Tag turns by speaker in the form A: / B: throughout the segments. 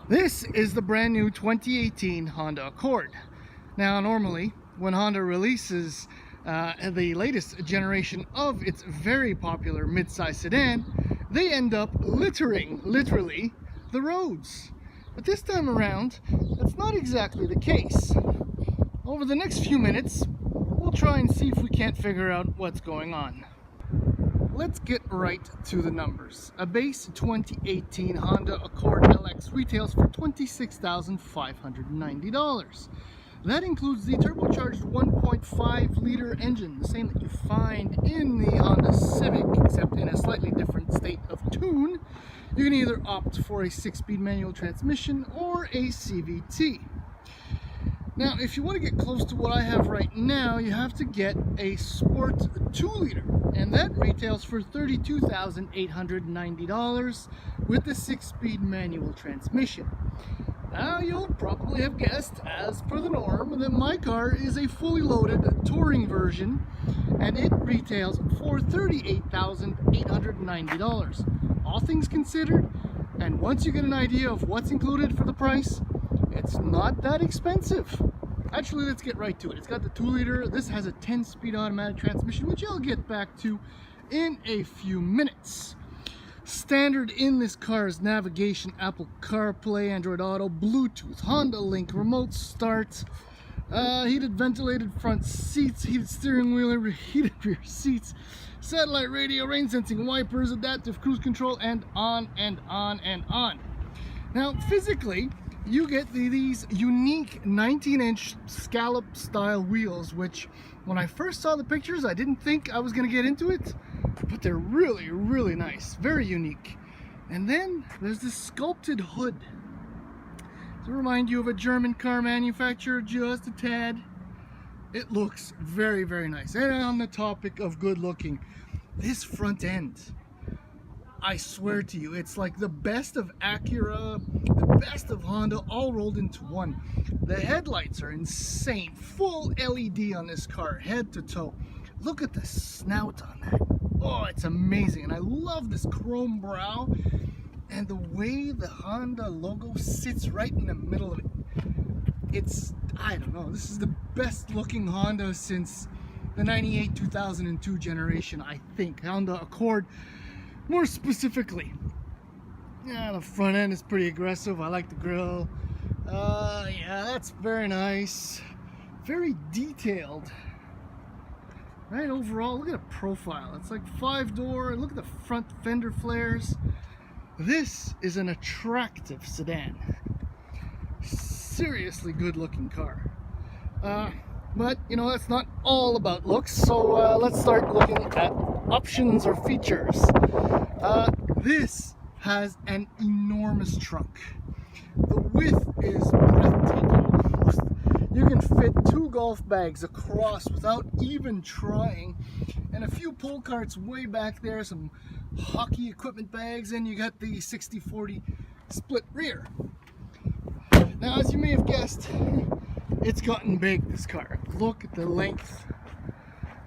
A: This is the brand new 2018 Honda Accord. Now normally when Honda releases the latest generation of its very popular midsize sedan, they end up littering, literally, the roads. But this time around, that's not exactly the case. Over the next few minutes, we'll try and see if we can't figure out what's going on. Let's get right to the numbers. A base 2018 Honda Accord LX retails for $26,590. That includes the turbocharged 1.5 liter engine, the same that you find in the Honda Civic, except in a slightly different state of tune. You can either opt for a 6-speed manual transmission or a CVT. Now, if you want to get close to what I have right now, you have to get a Sport 2-liter, and that retails for $32,890 with the 6-speed manual transmission. Now, you'll probably have guessed, as per the norm, that my car is a fully loaded touring version, and it retails for $38,890. All things considered, and once you get an idea of what's included for the price, it's not that expensive. Actually, let's get right to it. It's got the 2-liter. This has a 10-speed automatic transmission, which I'll get back to in a few minutes. Standard in this car is navigation, Apple CarPlay, Android Auto, Bluetooth, Honda Link, remote start, heated ventilated front seats, heated steering wheel, heated rear seats, satellite radio, rain sensing wipers, adaptive cruise control, and on and on and on. Now, physically, you get these unique 19-inch scallop style wheels, which when I first saw the pictures, I didn't think I was going to get into it, but they're really, really nice, very unique. And then there's this sculpted hood to remind you of a German car manufacturer, just a tad. It looks very, very nice. And on the topic of good looking, this front end, I swear to you, it's like the best of Acura, the best of Honda, all rolled into one. The headlights are insane. Full LED on this car, head to toe. Look at the snout on that. Oh, it's amazing. And I love this chrome brow and the way the Honda logo sits right in the middle of it. It's, I don't know, this is the best looking Honda since the 98 2002 generation, I think. Honda Accord, more specifically. Yeah, the front end is pretty aggressive. I like the grille. Yeah, that's very nice. Very detailed. Right, overall, look at the profile. It's like 5-door. Look at the front fender flares. This is an attractive sedan. Seriously good looking car. But, you know, that's not all about looks. So let's start looking at options or features. This has an enormous trunk. The width is breathtaking. You can fit 2 golf bags across without even trying, and a few pull carts way back there, some hockey equipment bags, and you got the 60/40 split rear. Now, as you may have guessed, it's gotten big, this car. Look at the length.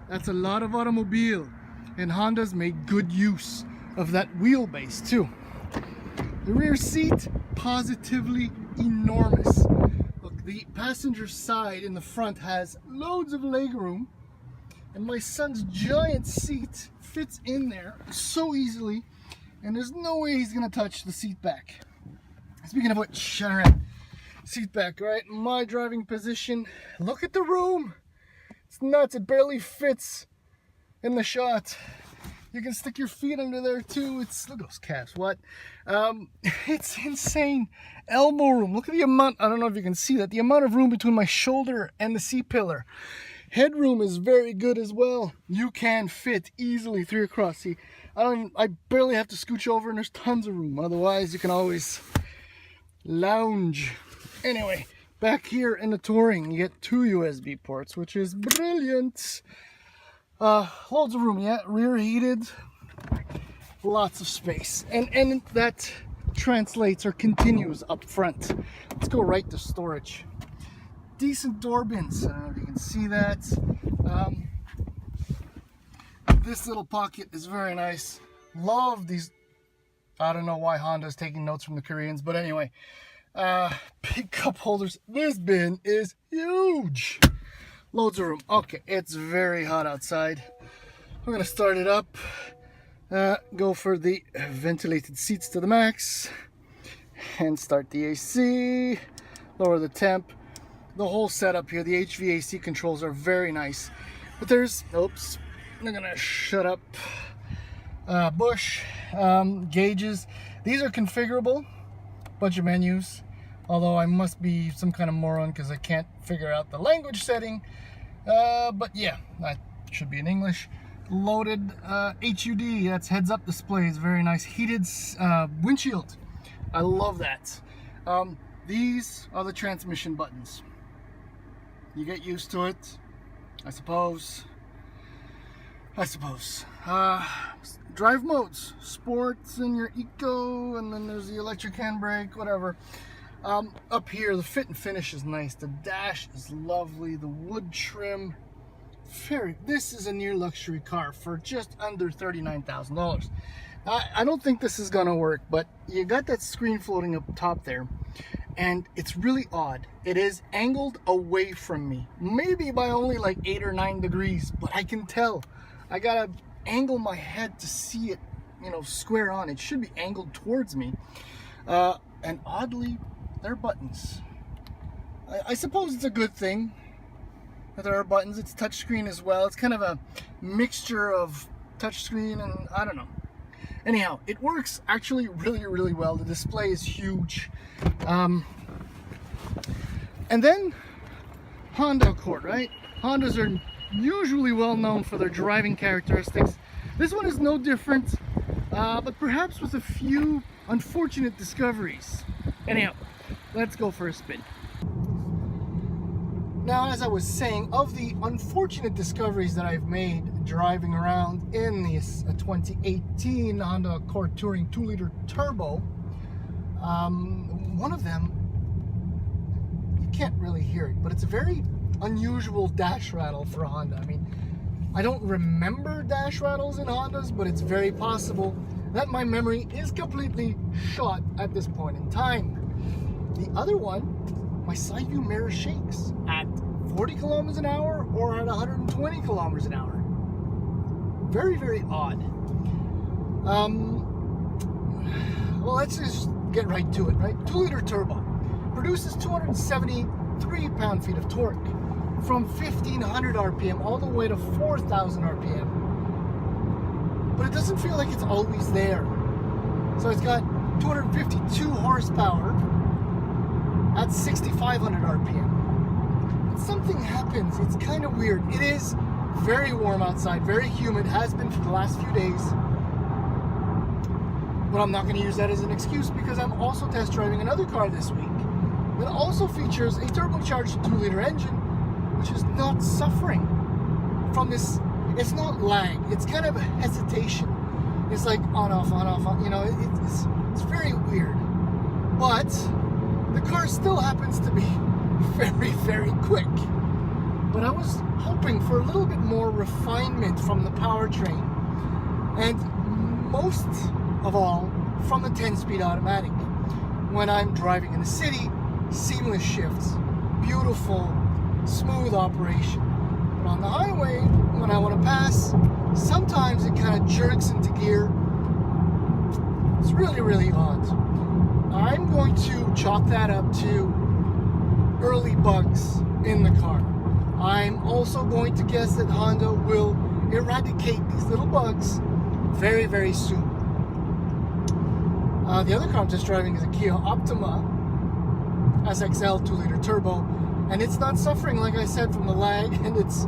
A: That's a lot of automobile, and Honda's made good use of that wheelbase too. The rear seat, positively enormous. Look, the passenger side in the front has loads of leg room, and my son's giant seat fits in there so easily, and there's no way he's gonna touch the seat back. Speaking of which, seat back, right in my driving position. Look at the room. It's nuts. It barely fits in the shot. You can stick your feet under there too. It's, look at those calves. What? It's insane. Elbow room. Look at the amount. I don't know if you can see that. The amount of room between my shoulder and the seat pillar. Headroom is very good as well. You can fit easily through across. See, I barely have to scooch over, and there's tons of room. Otherwise, you can always lounge. Anyway, back here in the Touring, you get 2 USB ports, which is brilliant. Loads of room, yeah, rear heated, lots of space, and that translates or continues up front. Let's go right to storage. Decent door bins. I don't know if you can see that. This little pocket is very nice. Love these I don't know why Honda's taking notes from the Koreans, but anyway. Big cup holders. This bin is huge. Loads of room. Okay, it's very hot outside. We're gonna start it up. Go for the ventilated seats to the max. And start the AC. Lower the temp. The whole setup here, the HVAC controls are very nice. But there's, oops, I'm gonna shut up. Bush, gauges. These are configurable. Bunch of menus. Although I must be some kind of moron because I can't figure out the language setting. But yeah, that should be in English. Loaded HUD, that's heads up display. It's very nice. Heated windshield. I love that. These are the transmission buttons. You get used to it, I suppose. Drive modes, sports and your eco, and then there's the electric handbrake, whatever. Up here, the fit and finish is nice. The dash is lovely. The wood trim, this is a near luxury car for just under $39,000. I don't think this is gonna work, but you got that screen floating up top there, and it's really odd. It is angled away from me, maybe by only like 8 or 9 degrees, but I can tell. I gotta angle my head to see it, you know, square on. It should be angled towards me. And oddly, they're buttons. I suppose it's a good thing that there are buttons. It's touchscreen as well. It's kind of a mixture of touchscreen and I don't know. Anyhow, it works actually really, really well. The display is huge. And then Honda Accord, right? Hondas are usually well known for their driving characteristics. This one is no different, but perhaps with a few unfortunate discoveries. Anyhow, let's go for a spin. Now, as I was saying, of the unfortunate discoveries that I've made driving around in this 2018 Honda Accord Touring 2-liter turbo, one of them, you can't really hear it, but it's a very unusual dash rattle for a Honda. I mean, I don't remember dash rattles in Hondas, but it's very possible that my memory is completely shot at this point in time. The other one, my side view mirror shakes at 40 kilometers an hour or at 120 kilometers an hour. Very, very odd. Well, let's just get right to it, right? 2-liter turbo produces 273 pound-feet of torque from 1,500 RPM all the way to 4,000 RPM. But it doesn't feel like it's always there. So it's got 252 horsepower at 6,500 RPM. But something happens. It's kind of weird. It is very warm outside, very humid, has been for the last few days. But I'm not going to use that as an excuse because I'm also test driving another car this week that also features a turbocharged 2-liter engine, which is not suffering from this. It's not lag, it's kind of a hesitation. It's like on, off, you know, it's very weird. But the car still happens to be very, very quick. But I was hoping for a little bit more refinement from the powertrain, and most of all from the 10-speed automatic. When I'm driving in the city, seamless shifts, beautiful, smooth operation. But on the highway, when I want to pass, sometimes it kind of jerks into gear. It's really, really odd. I'm going to chalk that up to early bugs in the car. I'm also going to guess that Honda will eradicate these little bugs very, very soon. The other car I'm just driving is a Kia Optima SXL 2-liter turbo, and it's not suffering, like I said, from the lag, and it's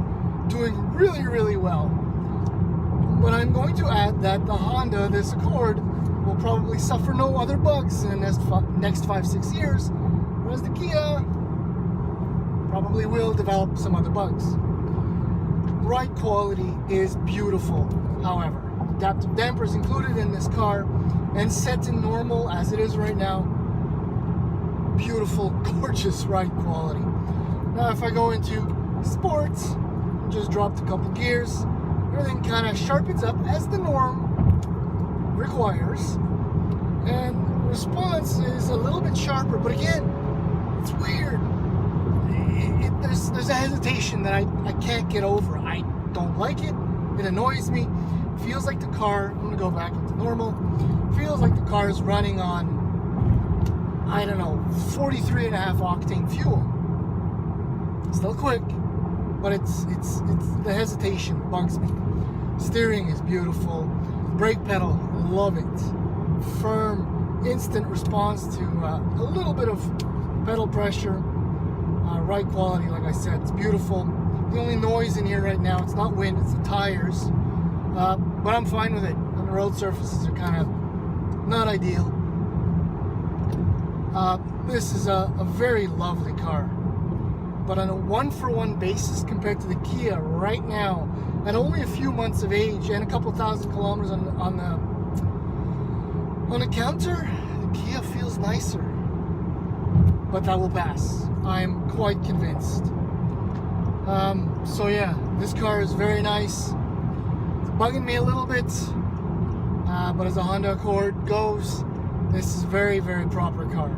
A: doing really, really well. But I'm going to add that the Honda, this Accord, will probably suffer no other bugs in the next 5-6 years, whereas the Kia probably will develop some other bugs. Ride quality is beautiful, however. Adaptive dampers included in this car, and set to normal as it is right now. Beautiful, gorgeous ride quality. Now if I go into sports, just dropped a couple gears, everything kind of sharpens up as the norm requires. And response is a little bit sharper, but again, it's weird. There's a hesitation that I can't get over. I don't like it. It annoys me. Feels like the car, I'm gonna go back into normal. Feels like the car is running on, I don't know, 43.5 octane fuel. Still quick, but it's the hesitation bugs me. Steering is beautiful. Brake pedal, love it. Firm, instant response to a little bit of pedal pressure. Ride quality, like I said, it's beautiful. The only noise in here right now, it's not wind, it's the tires. But I'm fine with it. And the road surfaces are kind of not ideal. This is a very lovely car. But on a one-for-one basis compared to the Kia right now, at only a few months of age and a couple thousand kilometers on the counter, the Kia feels nicer. But that will pass. I'm quite convinced. So yeah, this car is very nice. It's bugging me a little bit, but as a Honda Accord goes, this is very, very proper car.